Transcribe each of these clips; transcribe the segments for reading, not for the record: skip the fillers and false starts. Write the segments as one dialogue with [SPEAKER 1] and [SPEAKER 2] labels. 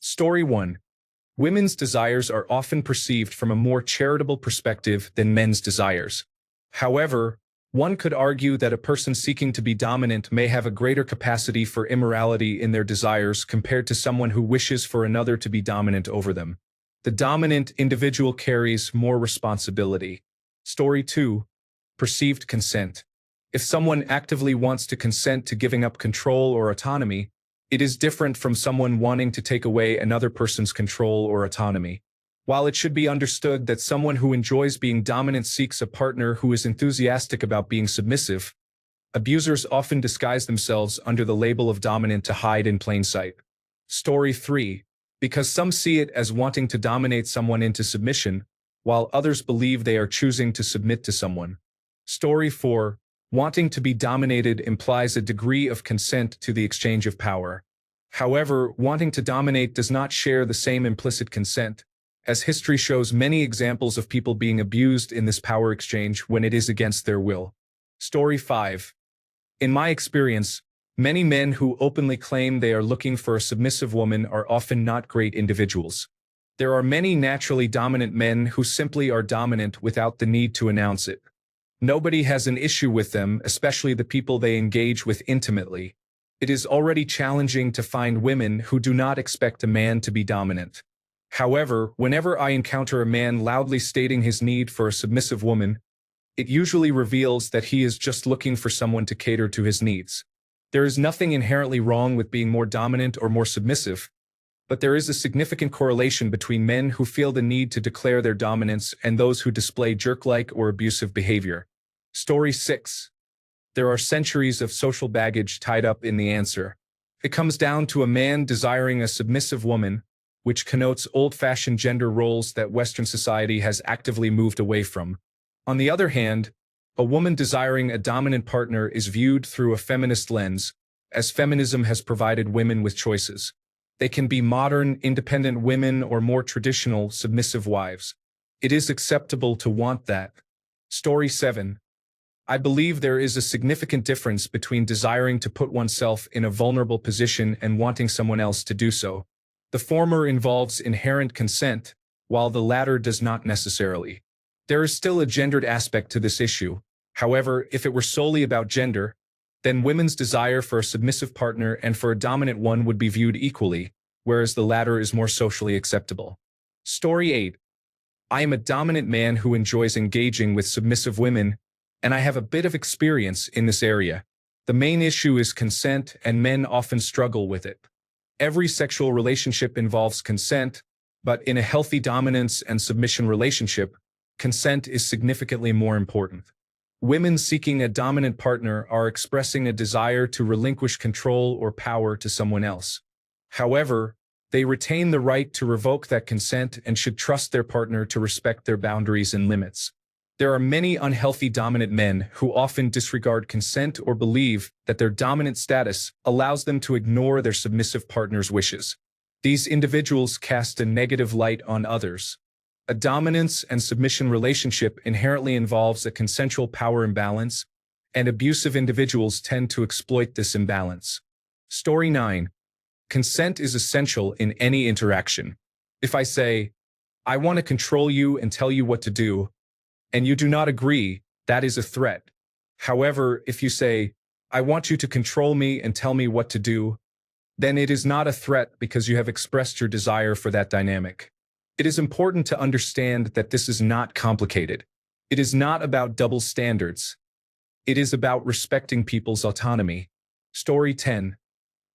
[SPEAKER 1] Story 1. Women's desires are often perceived from a more charitable perspective than men's desires. However, one could argue that a person seeking to be dominant may have a greater capacity for immorality in their desires compared to someone who wishes for another to be dominant over them. The dominant individual carries more responsibility. Story 2. Perceived consent. If someone actively wants to consent to giving up control or autonomy, it is different from someone wanting to take away another person's control or autonomy. While it should be understood that someone who enjoys being dominant seeks a partner who is enthusiastic about being submissive, abusers often disguise themselves under the label of dominant to hide in plain sight. Story 3. Because some see it as wanting to dominate someone into submission, while others believe they are choosing to submit to someone. Story 4. Wanting to be dominated implies a degree of consent to the exchange of power. However, wanting to dominate does not share the same implicit consent, as history shows many examples of people being abused in this power exchange when it is against their will. Story 5. In my experience, many men who openly claim they are looking for a submissive woman are often not great individuals. There are many naturally dominant men who simply are dominant without the need to announce it. Nobody has an issue with them, especially the people they engage with intimately. It is already challenging to find women who do not expect a man to be dominant. However, whenever I encounter a man loudly stating his need for a submissive woman, it usually reveals that he is just looking for someone to cater to his needs. There is nothing inherently wrong with being more dominant or more submissive, but there is a significant correlation between men who feel the need to declare their dominance and those who display jerk-like or abusive behavior. Story 6. There are centuries of social baggage tied up in the answer. It comes down to a man desiring a submissive woman, which connotes old-fashioned gender roles that Western society has actively moved away from. On the other hand, a woman desiring a dominant partner is viewed through a feminist lens, as feminism has provided women with choices. They can be modern, independent women or more traditional, submissive wives. It is acceptable to want that. Story 7. I believe there is a significant difference between desiring to put oneself in a vulnerable position and wanting someone else to do so. The former involves inherent consent, while the latter does not necessarily. There is still a gendered aspect to this issue. However, if it were solely about gender, then women's desire for a submissive partner and for a dominant one would be viewed equally, whereas the latter is more socially acceptable. Story 8. I am a dominant man who enjoys engaging with submissive women, and I have a bit of experience in this area. The main issue is consent, and men often struggle with it. Every sexual relationship involves consent, but in a healthy dominance and submission relationship, consent is significantly more important. Women seeking a dominant partner are expressing a desire to relinquish control or power to someone else. However, they retain the right to revoke that consent and should trust their partner to respect their boundaries and limits. There are many unhealthy dominant men who often disregard consent or believe that their dominant status allows them to ignore their submissive partner's wishes. These individuals cast a negative light on others. A dominance and submission relationship inherently involves a consensual power imbalance, and abusive individuals tend to exploit this imbalance. Story 9. Consent is essential in any interaction. If I say, I want to control you and tell you what to do, and you do not agree, that is a threat. However, if you say, I want you to control me and tell me what to do, then it is not a threat because you have expressed your desire for that dynamic. It is important to understand that this is not complicated. It is not about double standards. It is about respecting people's autonomy. Story 10.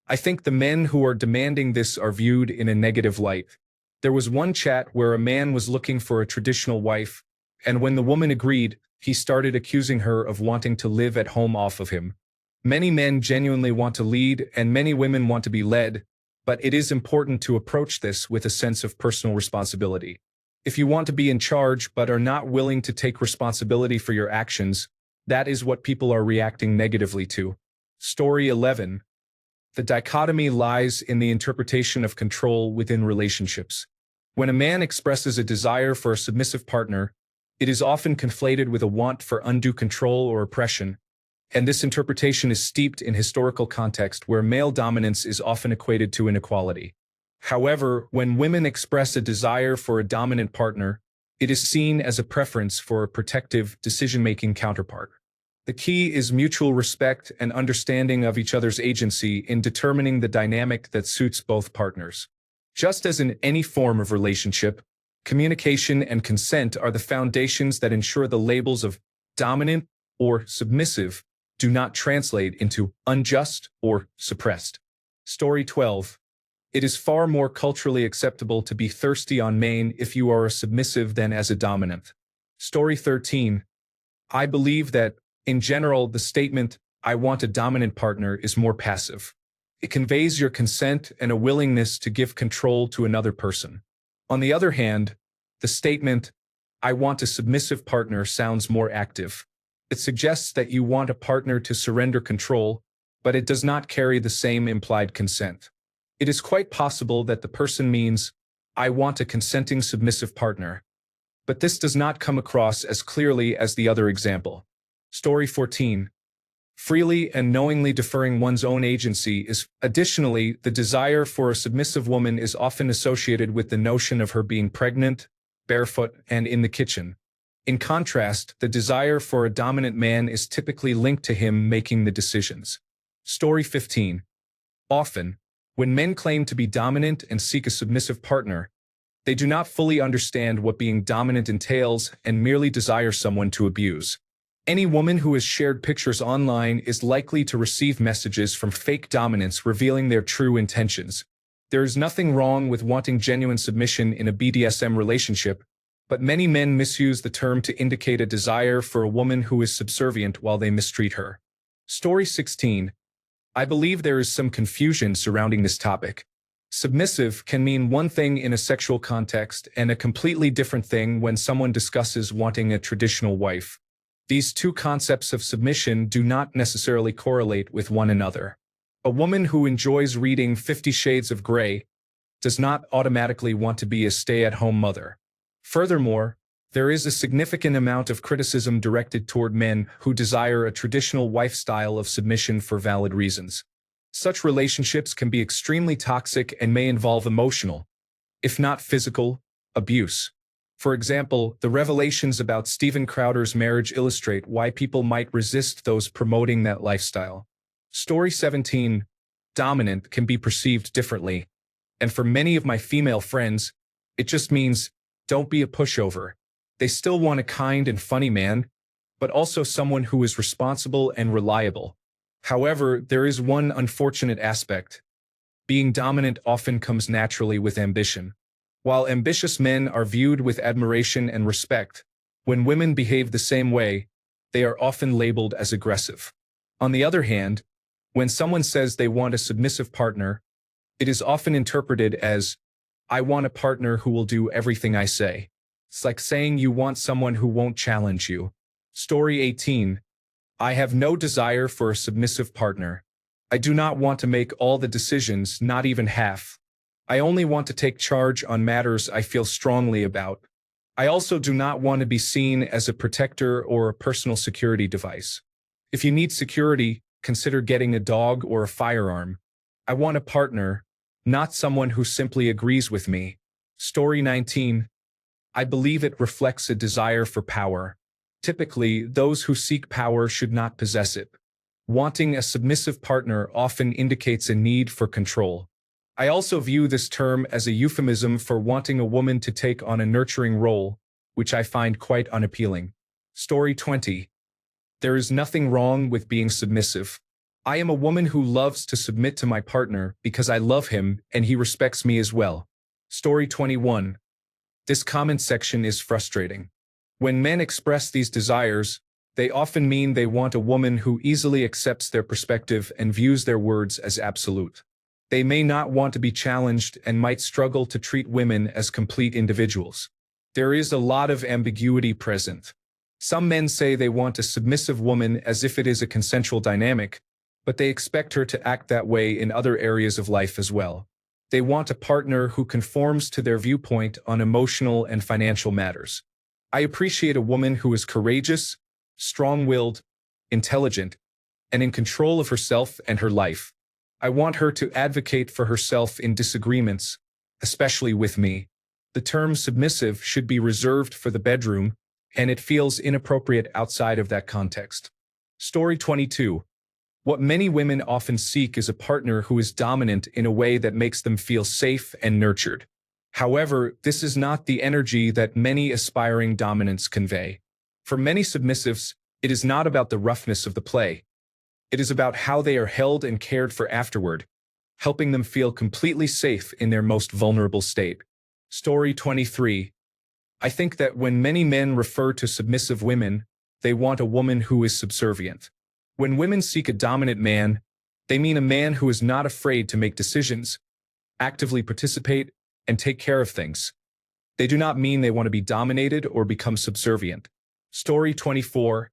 [SPEAKER 1] I think the men who are demanding this are viewed in a negative light. There was one chat where a man was looking for a traditional wife, and when the woman agreed, he started accusing her of wanting to live at home off of him. Many men genuinely want to lead, and many women want to be led, but it is important to approach this with a sense of personal responsibility. If you want to be in charge but are not willing to take responsibility for your actions, that is what people are reacting negatively to. Story 11. The dichotomy lies in the interpretation of control within relationships. When a man expresses a desire for a submissive partner, it is often conflated with a want for undue control or oppression, and this interpretation is steeped in historical context where male dominance is often equated to inequality. However, when women express a desire for a dominant partner, it is seen as a preference for a protective, decision-making counterpart. The key is mutual respect and understanding of each other's agency in determining the dynamic that suits both partners. Just as in any form of relationship, communication and consent are the foundations that ensure the labels of dominant or submissive do not translate into unjust or suppressed. Story 12. It is far more culturally acceptable to be thirsty on main if you are a submissive than as a dominant. Story 13. I believe that, in general, the statement, "I want a dominant partner," is more passive. It conveys your consent and a willingness to give control to another person. On the other hand, the statement, "I want a submissive partner," sounds more active. It suggests that you want a partner to surrender control, but it does not carry the same implied consent. It is quite possible that the person means, "I want a consenting submissive partner," but this does not come across as clearly as the other example. Story 14. Freely and knowingly deferring one's own agency is, additionally, the desire for a submissive woman is often associated with the notion of her being pregnant, barefoot, and in the kitchen. In contrast, the desire for a dominant man is typically linked to him making the decisions. Story 15. Often, when men claim to be dominant and seek a submissive partner, they do not fully understand what being dominant entails and merely desire someone to abuse. Any woman who has shared pictures online is likely to receive messages from fake dominants revealing their true intentions. There is nothing wrong with wanting genuine submission in a BDSM relationship, but many men misuse the term to indicate a desire for a woman who is subservient while they mistreat her. Story 16. I believe there is some confusion surrounding this topic. Submissive can mean one thing in a sexual context and a completely different thing when someone discusses wanting a traditional wife. These two concepts of submission do not necessarily correlate with one another. A woman who enjoys reading 50 Shades of Grey does not automatically want to be a stay-at-home mother. Furthermore, there is a significant amount of criticism directed toward men who desire a traditional lifestyle of submission for valid reasons. Such relationships can be extremely toxic and may involve emotional, if not physical, abuse. For example, the revelations about Steven Crowder's marriage illustrate why people might resist those promoting that lifestyle. Story 17. Dominant can be perceived differently. And for many of my female friends, it just means, don't be a pushover. They still want a kind and funny man, but also someone who is responsible and reliable. However, there is one unfortunate aspect. Being dominant often comes naturally with ambition. While ambitious men are viewed with admiration and respect, when women behave the same way, they are often labeled as aggressive. On the other hand, when someone says they want a submissive partner, it is often interpreted as, "I want a partner who will do everything I say." It's like saying you want someone who won't challenge you. Story 18. I have no desire for a submissive partner. I do not want to make all the decisions, not even half. I only want to take charge on matters I feel strongly about. I also do not want to be seen as a protector or a personal security device. If you need security, consider getting a dog or a firearm. I want a partner, not someone who simply agrees with me. Story 19. I believe it reflects a desire for power. Typically, those who seek power should not possess it. Wanting a submissive partner often indicates a need for control. I also view this term as a euphemism for wanting a woman to take on a nurturing role, which I find quite unappealing. Story 20. There is nothing wrong with being submissive. I am a woman who loves to submit to my partner because I love him and he respects me as well. Story 21. This comment section is frustrating. When men express these desires, they often mean they want a woman who easily accepts their perspective and views their words as absolute. They may not want to be challenged and might struggle to treat women as complete individuals. There is a lot of ambiguity present. Some men say they want a submissive woman as if it is a consensual dynamic, but they expect her to act that way in other areas of life as well. They want a partner who conforms to their viewpoint on emotional and financial matters. I appreciate a woman who is courageous, strong-willed, intelligent, and in control of herself and her life. I want her to advocate for herself in disagreements, especially with me. The term submissive should be reserved for the bedroom, and it feels inappropriate outside of that context. Story 22. What many women often seek is a partner who is dominant in a way that makes them feel safe and nurtured. However, this is not the energy that many aspiring dominants convey. For many submissives, it is not about the roughness of the play. It is about how they are held and cared for afterward, helping them feel completely safe in their most vulnerable state. Story 23. I think that when many men refer to submissive women, they want a woman who is subservient. When women seek a dominant man, they mean a man who is not afraid to make decisions, actively participate, and take care of things. They do not mean they want to be dominated or become subservient. Story 24.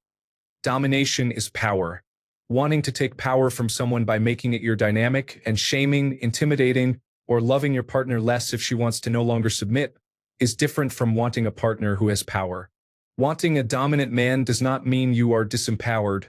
[SPEAKER 1] Domination is power. Wanting to take power from someone by making it your dynamic and shaming, intimidating, or loving your partner less if she wants to no longer submit is different from wanting a partner who has power. Wanting a dominant man does not mean you are disempowered,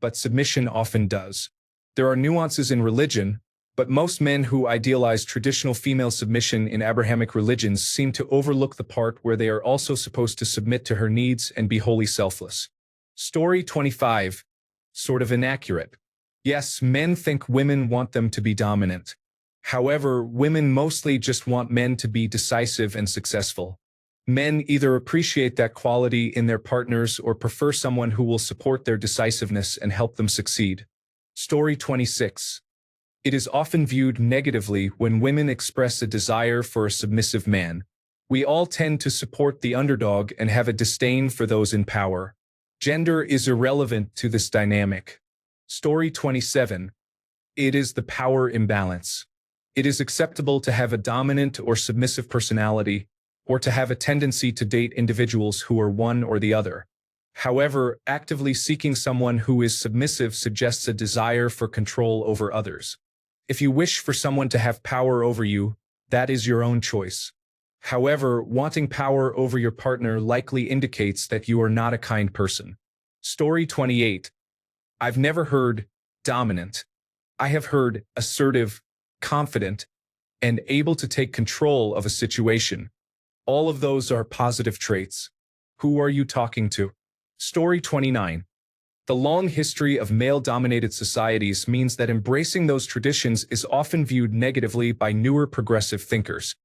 [SPEAKER 1] but submission often does. There are nuances in religion, but most men who idealize traditional female submission in Abrahamic religions seem to overlook the part where they are also supposed to submit to her needs and be wholly selfless. Story 25. Sort of inaccurate. Yes, men think women want them to be dominant. However, women mostly just want men to be decisive and successful. Men either appreciate that quality in their partners or prefer someone who will support their decisiveness and help them succeed. Story 26. It is often viewed negatively when women express a desire for a submissive man. We all tend to support the underdog and have a disdain for those in power. Gender is irrelevant to this dynamic. Story 27. It is the power imbalance. It is acceptable to have a dominant or submissive personality, or to have a tendency to date individuals who are one or the other. However, actively seeking someone who is submissive suggests a desire for control over others. If you wish for someone to have power over you, that is your own choice. However, wanting power over your partner likely indicates that you are not a kind person. Story 28. I've never heard dominant. I have heard assertive, confident, and able to take control of a situation. All of those are positive traits. Who are you talking to? Story 29. The long history of male-dominated societies means that embracing those traditions is often viewed negatively by newer progressive thinkers,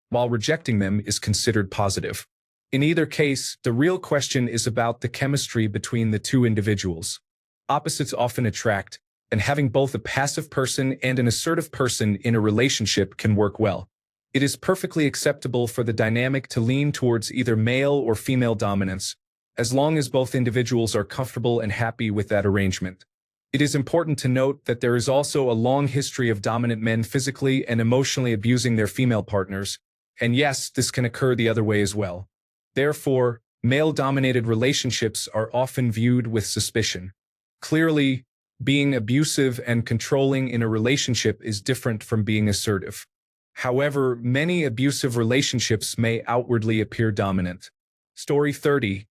[SPEAKER 1] while rejecting them is considered positive. In either case, the real question is about the chemistry between the two individuals. Opposites often attract, and having both a passive person and an assertive person in a relationship can work well. It is perfectly acceptable for the dynamic to lean towards either male or female dominance, as long as both individuals are comfortable and happy with that arrangement. It is important to note that there is also a long history of dominant men physically and emotionally abusing their female partners, and yes, this can occur the other way as well. Therefore, male-dominated relationships are often viewed with suspicion. Clearly, being abusive and controlling in a relationship is different from being assertive. However, many abusive relationships may outwardly appear dominant. Story 30.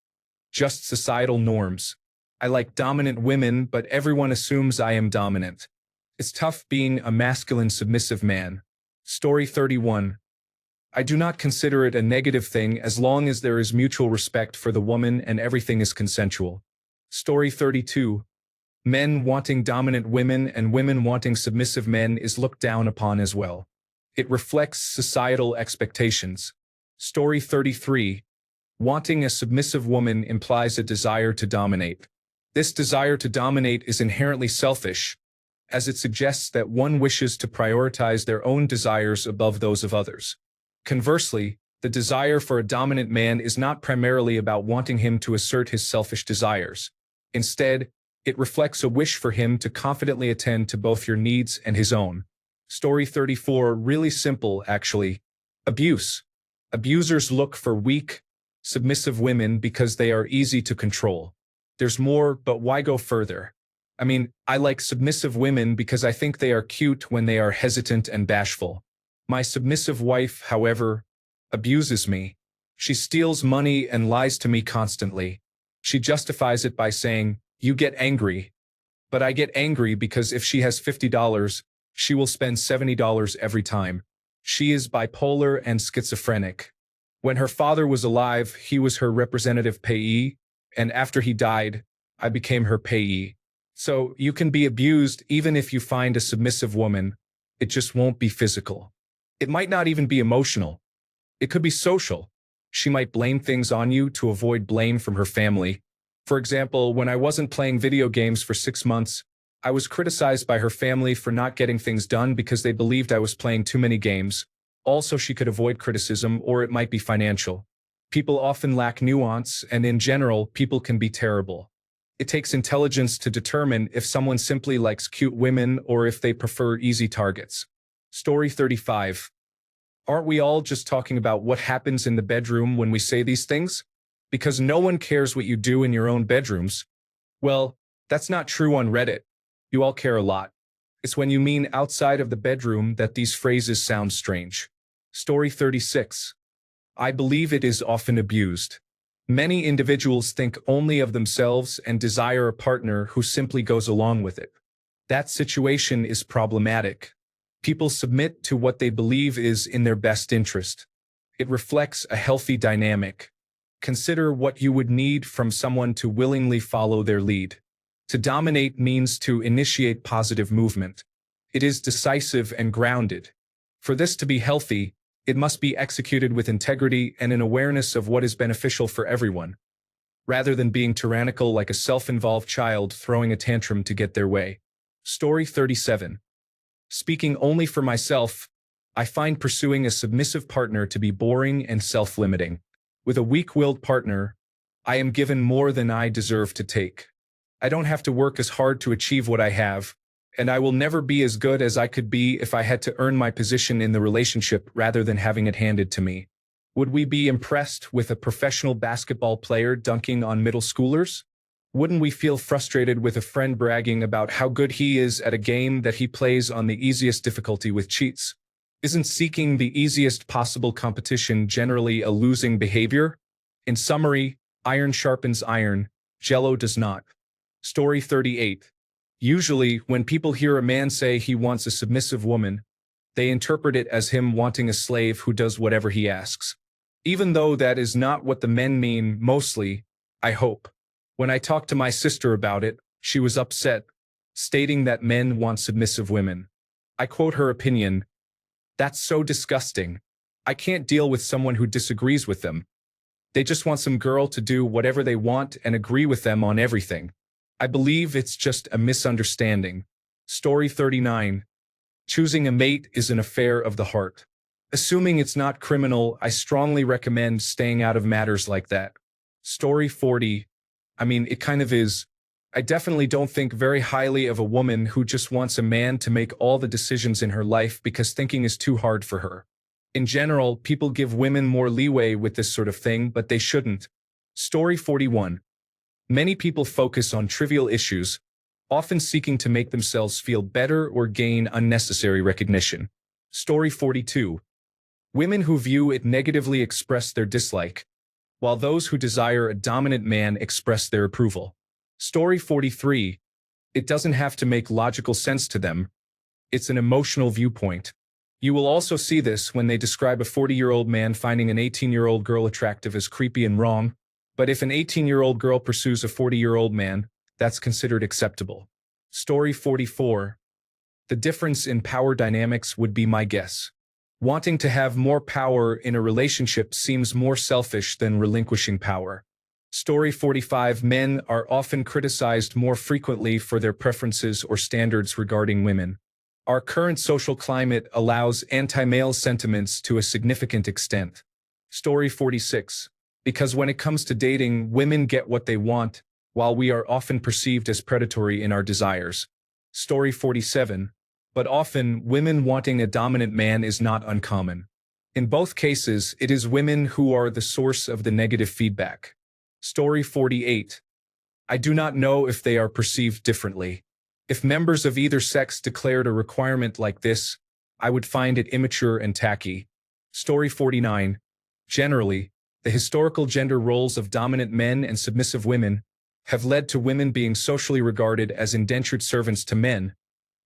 [SPEAKER 1] Just societal norms. I like dominant women, but everyone assumes I am dominant. It's tough being a masculine submissive man. Story 31. I do not consider it a negative thing as long as there is mutual respect for the woman and everything is consensual. Story 32. Men wanting dominant women and women wanting submissive men is looked down upon as well. It reflects societal expectations. Story 33. Wanting a submissive woman implies a desire to dominate. This desire to dominate is inherently selfish, as it suggests that one wishes to prioritize their own desires above those of others. Conversely, the desire for a dominant man is not primarily about wanting him to assert his selfish desires. Instead, it reflects a wish for him to confidently attend to both your needs and his own. Story 34, really simple, actually. Abuse. Abusers look for weak, submissive women because they are easy to control. There's more, but why go further? I like submissive women because I think they are cute when they are hesitant and bashful. My submissive wife, however, abuses me. She steals money and lies to me constantly. She justifies it by saying, "You get angry." But I get angry because if she has $50, she will spend $70 every time. She is bipolar and schizophrenic. When her father was alive, he was her representative payee, and after he died, I became her payee. So you can be abused even if you find a submissive woman. It just won't be physical. It might not even be emotional. It could be social. She might blame things on you to avoid blame from her family. For example, when I wasn't playing video games for 6 months, I was criticized by her family for not getting things done because they believed I was playing too many games. Also, she could avoid criticism, or it might be financial. People often lack nuance, and in general, people can be terrible. It takes intelligence to determine if someone simply likes cute women or if they prefer easy targets. Story 35. Aren't we all just talking about what happens in the bedroom when we say these things? Because no one cares what you do in your own bedrooms. Well, that's not true on Reddit. You all care a lot. It's when you mean outside of the bedroom that these phrases sound strange. Story 36. I believe it is often abused. Many individuals think only of themselves and desire a partner who simply goes along with it. That situation is problematic. People submit to what they believe is in their best interest. It reflects a healthy dynamic. Consider what you would need from someone to willingly follow their lead. To dominate means to initiate positive movement. It is decisive and grounded. For this to be healthy, it must be executed with integrity and an awareness of what is beneficial for everyone, rather than being tyrannical like a self-involved child throwing a tantrum to get their way. Story 37. Speaking only for myself, I find pursuing a submissive partner to be boring and self-limiting. With a weak-willed partner, I am given more than I deserve to take. I don't have to work as hard to achieve what I have, and I will never be as good as I could be if I had to earn my position in the relationship rather than having it handed to me. Would we be impressed with a professional basketball player dunking on middle schoolers? Wouldn't we feel frustrated with a friend bragging about how good he is at a game that he plays on the easiest difficulty with cheats? Isn't seeking the easiest possible competition generally a losing behavior? In summary, iron sharpens iron, Jell-O does not. Story 38. Usually, when people hear a man say he wants a submissive woman, they interpret it as him wanting a slave who does whatever he asks. Even though that is not what the men mean mostly, I hope. When I talked to my sister about it, she was upset, stating that men want submissive women. I quote her opinion, "That's so disgusting. I can't deal with someone who disagrees with them. They just want some girl to do whatever they want and agree with them on everything. I believe it's just a misunderstanding." Story 39. Choosing a mate is an affair of the heart. Assuming it's not criminal, I strongly recommend staying out of matters like that. Story 40. It kind of is. I definitely don't think very highly of a woman who just wants a man to make all the decisions in her life because thinking is too hard for her. In general, people give women more leeway with this sort of thing, but they shouldn't. Story 41. Many people focus on trivial issues, often seeking to make themselves feel better or gain unnecessary recognition. Story 42. Women who view it negatively express their dislike, while those who desire a dominant man express their approval. Story 43. It doesn't have to make logical sense to them. It's an emotional viewpoint. You will also see this when they describe a 40-year-old man finding an 18-year-old girl attractive as creepy and wrong, but if an 18-year-old girl pursues a 40-year-old man, that's considered acceptable. Story 44. The difference in power dynamics would be my guess. Wanting to have more power in a relationship seems more selfish than relinquishing power. Story 45. Men are often criticized more frequently for their preferences or standards regarding women. Our current social climate allows anti-male sentiments to a significant extent. Story 46. Because when it comes to dating, women get what they want, while we are often perceived as predatory in our desires. Story 47. But often, women wanting a dominant man is not uncommon. In both cases, it is women who are the source of the negative feedback. Story 48. I do not know if they are perceived differently. If members of either sex declared a requirement like this, I would find it immature and tacky. Story 49. Generally, the historical gender roles of dominant men and submissive women have led to women being socially regarded as indentured servants to men,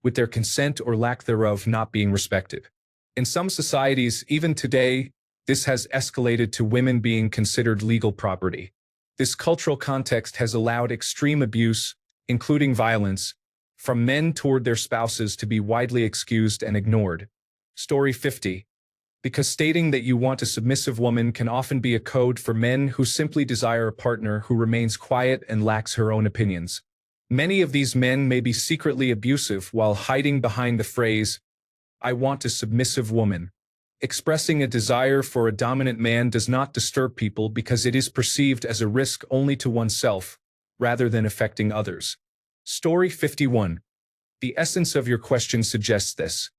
[SPEAKER 1] with their consent or lack thereof not being respected. In some societies, even today, this has escalated to women being considered legal property. This cultural context has allowed extreme abuse, including violence, from men toward their spouses to be widely excused and ignored. Story 50. Because stating that you want a submissive woman can often be a code for men who simply desire a partner who remains quiet and lacks her own opinions. Many of these men may be secretly abusive while hiding behind the phrase, "I want a submissive woman." Expressing a desire for a dominant man does not disturb people because it is perceived as a risk only to oneself, rather than affecting others. Story 51. The essence of your question suggests this.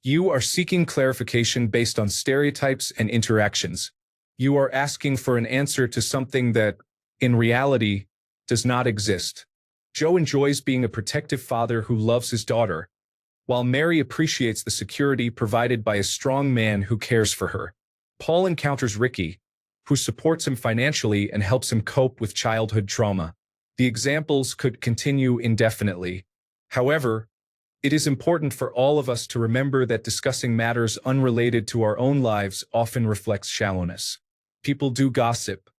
[SPEAKER 1] You are seeking clarification based on stereotypes and interactions. You are asking for an answer to something that, in reality, does not exist. Joe enjoys being a protective father who loves his daughter, while Mary appreciates the security provided by a strong man who cares for her. Paul encounters Ricky, who supports him financially and helps him cope with childhood trauma. The examples could continue indefinitely. However, it is important for all of us to remember that discussing matters unrelated to our own lives often reflects shallowness. People do gossip.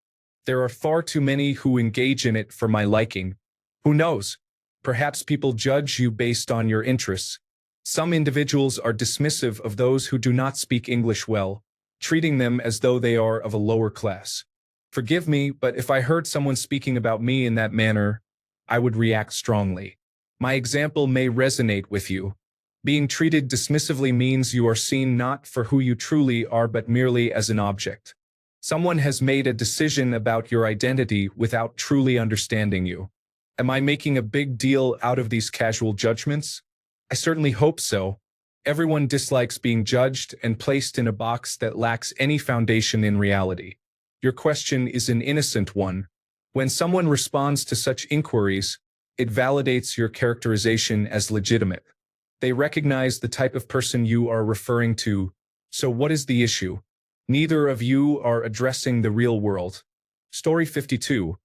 [SPEAKER 1] There are far too many who engage in it for my liking. Who knows? Perhaps people judge you based on your interests. Some individuals are dismissive of those who do not speak English well, treating them as though they are of a lower class. Forgive me, but if I heard someone speaking about me in that manner, I would react strongly. My example may resonate with you. Being treated dismissively means you are seen not for who you truly are but merely as an object. Someone has made a decision about your identity without truly understanding you. Am I making a big deal out of these casual judgments? I certainly hope so. Everyone dislikes being judged and placed in a box that lacks any foundation in reality. Your question is an innocent one. When someone responds to such inquiries, it validates your characterization as legitimate. They recognize the type of person you are referring to. So what is the issue? Neither of you are addressing the real world. Story 52.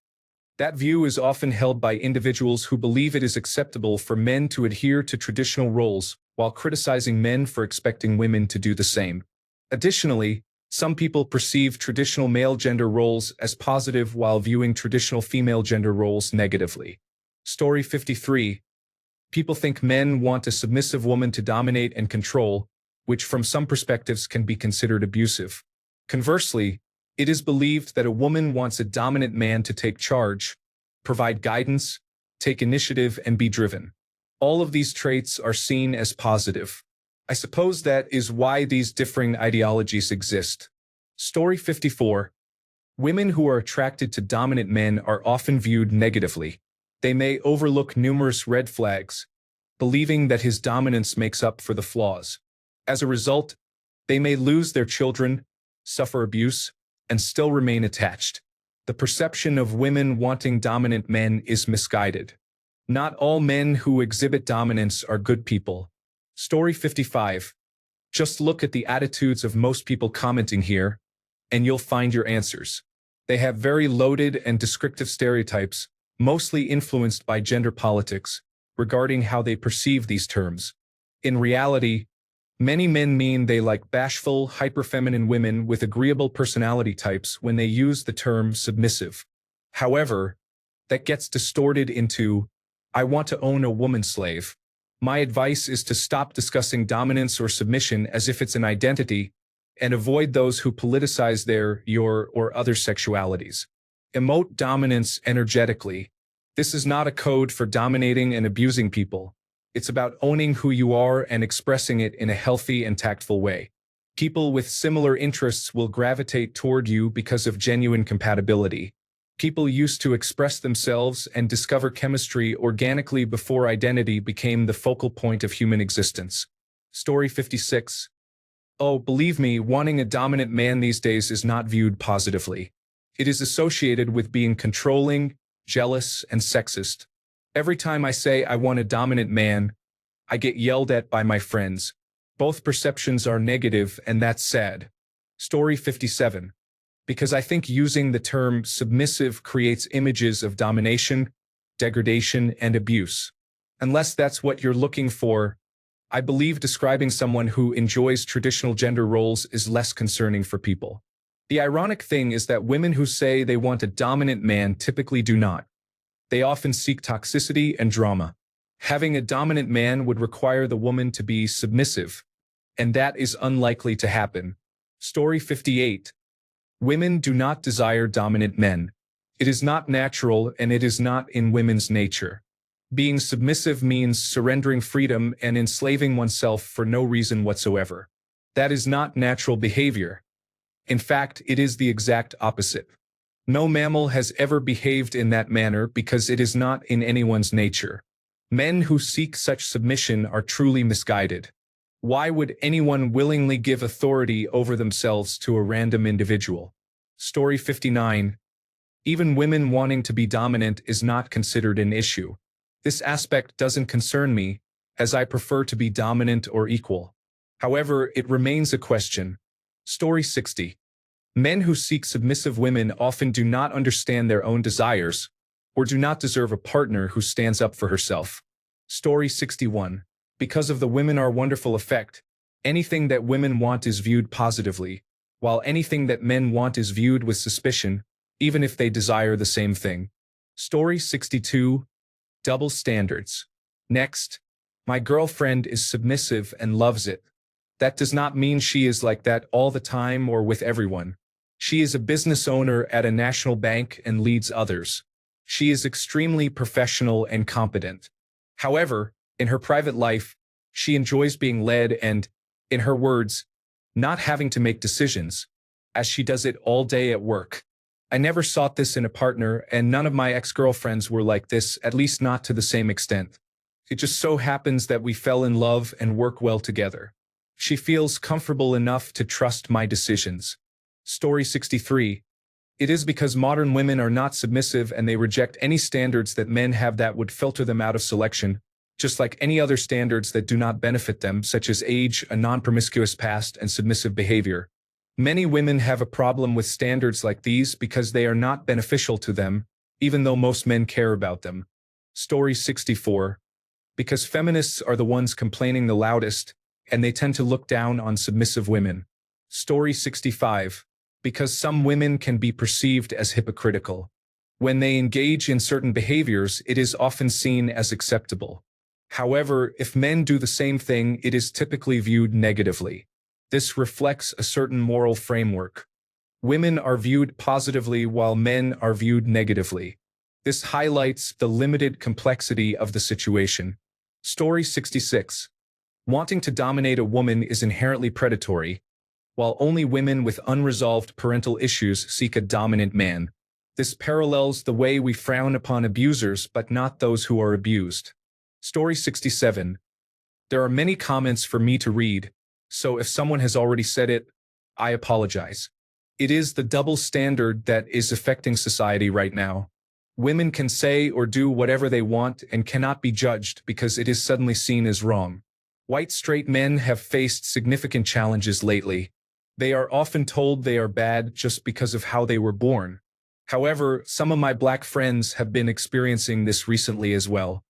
[SPEAKER 1] That view is often held by individuals who believe it is acceptable for men to adhere to traditional roles, while criticizing men for expecting women to do the same. Additionally, some people perceive traditional male gender roles as positive while viewing traditional female gender roles negatively. Story 53. People think men want a submissive woman to dominate and control, which from some perspectives can be considered abusive. Conversely, it is believed that a woman wants a dominant man to take charge, provide guidance, take initiative, and be driven. All of these traits are seen as positive. I suppose that is why these differing ideologies exist. Story 54. Women who are attracted to dominant men are often viewed negatively. They may overlook numerous red flags, believing that his dominance makes up for the flaws. As a result, they may lose their children, suffer abuse, and still remain attached. The perception of women wanting dominant men is misguided. Not all men who exhibit dominance are good people. Story 55. Just look at the attitudes of most people commenting here, and you'll find your answers. They have very loaded and descriptive stereotypes, mostly influenced by gender politics, regarding how they perceive these terms. In reality, many men mean they like bashful, hyperfeminine women with agreeable personality types when they use the term submissive. However, that gets distorted into, "I want to own a woman slave." My advice is to stop discussing dominance or submission as if it's an identity, and avoid those who politicize their, your, or other sexualities. Emote dominance energetically. This is not a code for dominating and abusing people. It's about owning who you are and expressing it in a healthy and tactful way. People with similar interests will gravitate toward you because of genuine compatibility. People used to express themselves and discover chemistry organically before identity became the focal point of human existence. Story 56. Oh, believe me, wanting a dominant man these days is not viewed positively. It is associated with being controlling, jealous, and sexist. Every time I say I want a dominant man, I get yelled at by my friends. Both perceptions are negative, and that's sad. Story 57. Because I think using the term submissive creates images of domination, degradation, and abuse. Unless that's what you're looking for, I believe describing someone who enjoys traditional gender roles is less concerning for people. The ironic thing is that women who say they want a dominant man typically do not. They often seek toxicity and drama. Having a dominant man would require the woman to be submissive, and that is unlikely to happen. Story 58. Women do not desire dominant men. It is not natural and it is not in women's nature. Being submissive means surrendering freedom and enslaving oneself for no reason whatsoever. That is not natural behavior. In fact, it is the exact opposite. No mammal has ever behaved in that manner because it is not in anyone's nature. Men who seek such submission are truly misguided. Why would anyone willingly give authority over themselves to a random individual? Story 59. Even women wanting to be dominant is not considered an issue. This aspect doesn't concern me, as I prefer to be dominant or equal. However, it remains a question. Story 60. Men who seek submissive women often do not understand their own desires, or do not deserve a partner who stands up for herself. Story 61. Because of the women are wonderful effect, anything that women want is viewed positively, while anything that men want is viewed with suspicion, even if they desire the same thing. Story 62. Double standards. Next, my girlfriend is submissive and loves it. That does not mean she is like that all the time or with everyone. She is a business owner at a national bank and leads others. She is extremely professional and competent. However, in her private life, she enjoys being led and, in her words, not having to make decisions, as she does it all day at work. I never sought this in a partner, and none of my ex-girlfriends were like this, at least not to the same extent. It just so happens that we fell in love and work well together. She feels comfortable enough to trust my decisions. Story 63. It is because modern women are not submissive and they reject any standards that men have that would filter them out of selection, just like any other standards that do not benefit them, such as age, a non-promiscuous past, and submissive behavior. Many women have a problem with standards like these because they are not beneficial to them, even though most men care about them. Story 64. Because feminists are the ones complaining the loudest, and they tend to look down on submissive women. Story 65. Because some women can be perceived as hypocritical. When they engage in certain behaviors, it is often seen as acceptable. However, if men do the same thing, it is typically viewed negatively. This reflects a certain moral framework. Women are viewed positively while men are viewed negatively. This highlights the limited complexity of the situation. Story 66. Wanting to dominate a woman is inherently predatory, while only women with unresolved parental issues seek a dominant man. This parallels the way we frown upon abusers but not those who are abused. Story 67. There are many comments for me to read, so if someone has already said it, I apologize. It is the double standard that is affecting society right now. Women can say or do whatever they want and cannot be judged because it is suddenly seen as wrong. White straight men have faced significant challenges lately. They are often told they are bad just because of how they were born. However, some of my black friends have been experiencing this recently as well.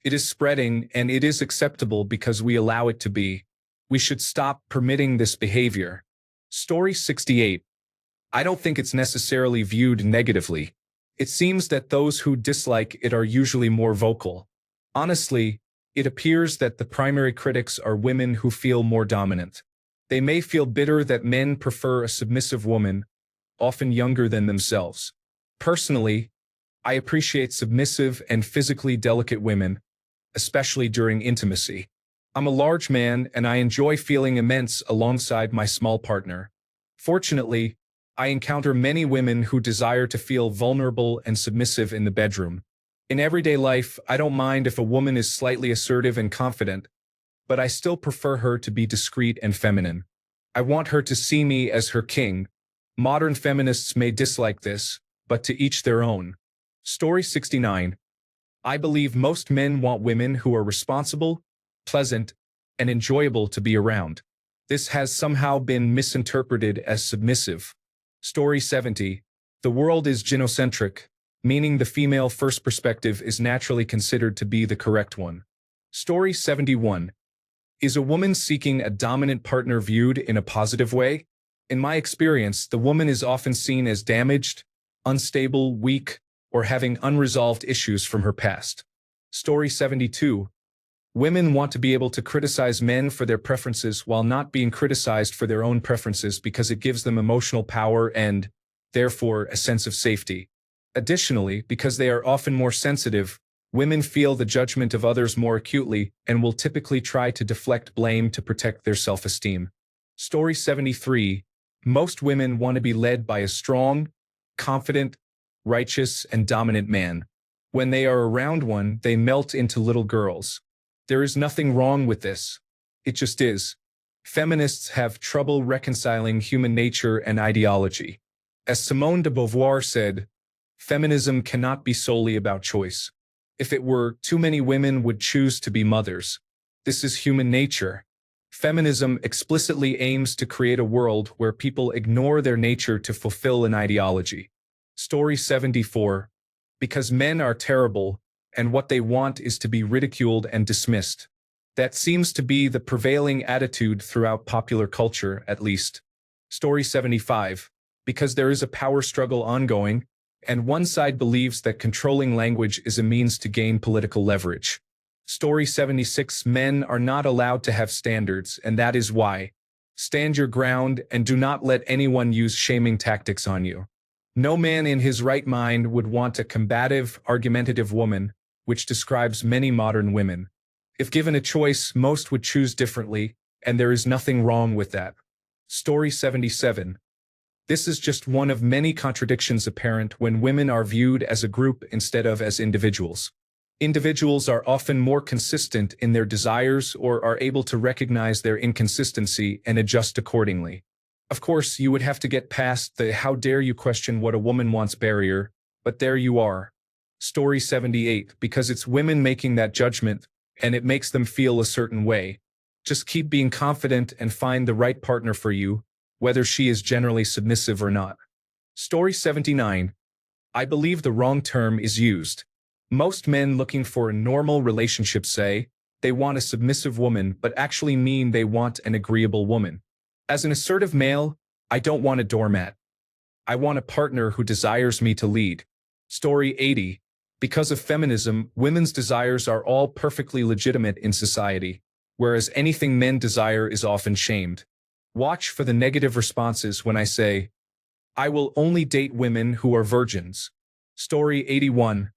[SPEAKER 1] It is spreading and it is acceptable because we allow it to be. We should stop permitting this behavior. Story 68. I don't think it's necessarily viewed negatively. It seems that those who dislike it are usually more vocal. Honestly, it appears that the primary critics are women who feel more dominant. They may feel bitter that men prefer a submissive woman, often younger than themselves. Personally, I appreciate submissive and physically delicate women, especially during intimacy. I'm a large man and I enjoy feeling immense alongside my small partner. Fortunately, I encounter many women who desire to feel vulnerable and submissive in the bedroom. In everyday life, I don't mind if a woman is slightly assertive and confident, but I still prefer her to be discreet and feminine. I want her to see me as her king. Modern feminists may dislike this, but to each their own. Story 69. I believe most men want women who are responsible, pleasant, and enjoyable to be around. This has somehow been misinterpreted as submissive. Story 70. The world is gynocentric, meaning the female-first perspective is naturally considered to be the correct one. Story 71. Is a woman seeking a dominant partner viewed in a positive way? In my experience, the woman is often seen as damaged, unstable, weak, or having unresolved issues from her past. Story 72. Women want to be able to criticize men for their preferences while not being criticized for their own preferences because it gives them emotional power and, therefore, a sense of safety. Additionally, because they are often more sensitive, women feel the judgment of others more acutely and will typically try to deflect blame to protect their self-esteem. Story 73. Most women want to be led by a strong, confident, righteous, and dominant man. When they are around one, they melt into little girls. There is nothing wrong with this. It just is. Feminists have trouble reconciling human nature and ideology. As Simone de Beauvoir said, feminism cannot be solely about choice. If it were, too many women would choose to be mothers. This is human nature. Feminism explicitly aims to create a world where people ignore their nature to fulfill an ideology. Story 74. Because men are terrible, and what they want is to be ridiculed and dismissed. That seems to be the prevailing attitude throughout popular culture, at least. Story 75. Because there is a power struggle ongoing, and one side believes that controlling language is a means to gain political leverage. Story 76. Men are not allowed to have standards, and that is why. Stand your ground and do not let anyone use shaming tactics on you. No man in his right mind would want a combative, argumentative woman, which describes many modern women. If given a choice, most would choose differently, and there is nothing wrong with that. Story 77. This is just one of many contradictions apparent when women are viewed as a group instead of as individuals. Individuals are often more consistent in their desires or are able to recognize their inconsistency and adjust accordingly. Of course, you would have to get past the "how dare you question what a woman wants" barrier, but there you are. Story 78. Because it's women making that judgment, and it makes them feel a certain way. Just keep being confident and find the right partner for you, whether she is generally submissive or not. Story 79. I believe the wrong term is used. Most men looking for a normal relationship say they want a submissive woman but actually mean they want an agreeable woman. As an assertive male, I don't want a doormat. I want a partner who desires me to lead. Story 80. Because of feminism, women's desires are all perfectly legitimate in society, whereas anything men desire is often shamed. Watch for the negative responses when I say, I will only date women who are virgins. Story 81.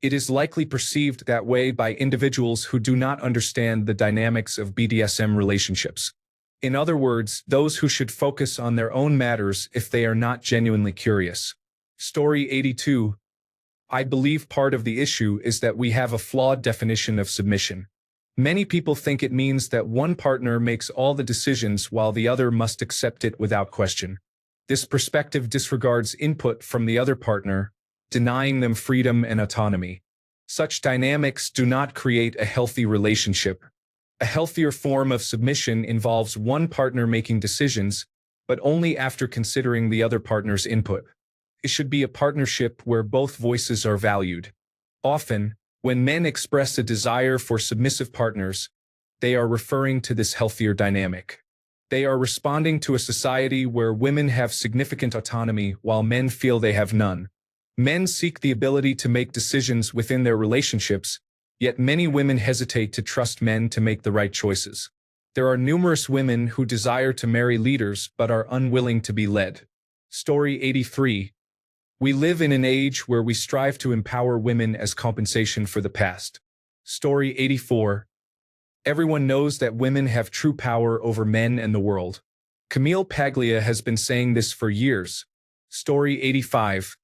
[SPEAKER 1] It is likely perceived that way by individuals who do not understand the dynamics of BDSM relationships. In other words, those who should focus on their own matters if they are not genuinely curious. Story 82. I believe part of the issue is that we have a flawed definition of submission. Many people think it means that one partner makes all the decisions while the other must accept it without question. This perspective disregards input from the other partner, denying them freedom and autonomy. Such dynamics do not create a healthy relationship. A healthier form of submission involves one partner making decisions, but only after considering the other partner's input. It should be a partnership where both voices are valued. Often, when men express a desire for submissive partners, they are referring to this healthier dynamic. They are responding to a society where women have significant autonomy while men feel they have none. Men seek the ability to make decisions within their relationships, yet many women hesitate to trust men to make the right choices. There are numerous women who desire to marry leaders but are unwilling to be led. Story 83. We live in an age where we strive to empower women as compensation for the past. Story 84. Everyone knows that women have true power over men and the world. Camille Paglia has been saying this for years. Story 85.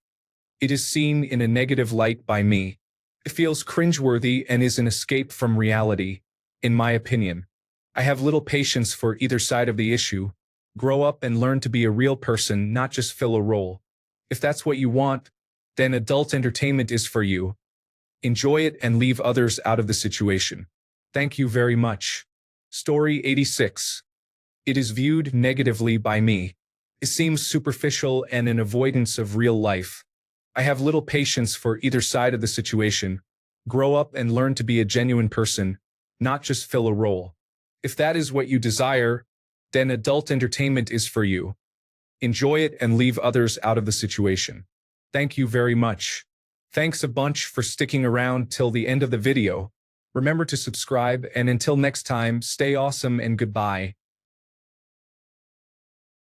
[SPEAKER 1] It is seen in a negative light by me. It feels cringeworthy and is an escape from reality, in my opinion. I have little patience for either side of the issue. Grow up and learn to be a real person, not just fill a role. If that's what you want, then adult entertainment is for you. Enjoy it and leave others out of the situation. Thank you very much. Story 86. It is viewed negatively by me. It seems superficial and an avoidance of real life. I have little patience for either side of the situation. Grow up and learn to be a genuine person, not just fill a role. If that is what you desire, then adult entertainment is for you. Enjoy it and leave others out of the situation. Thank you very much. Thanks a bunch for sticking around till the end of the video. Remember to subscribe, and until next time, stay awesome and goodbye.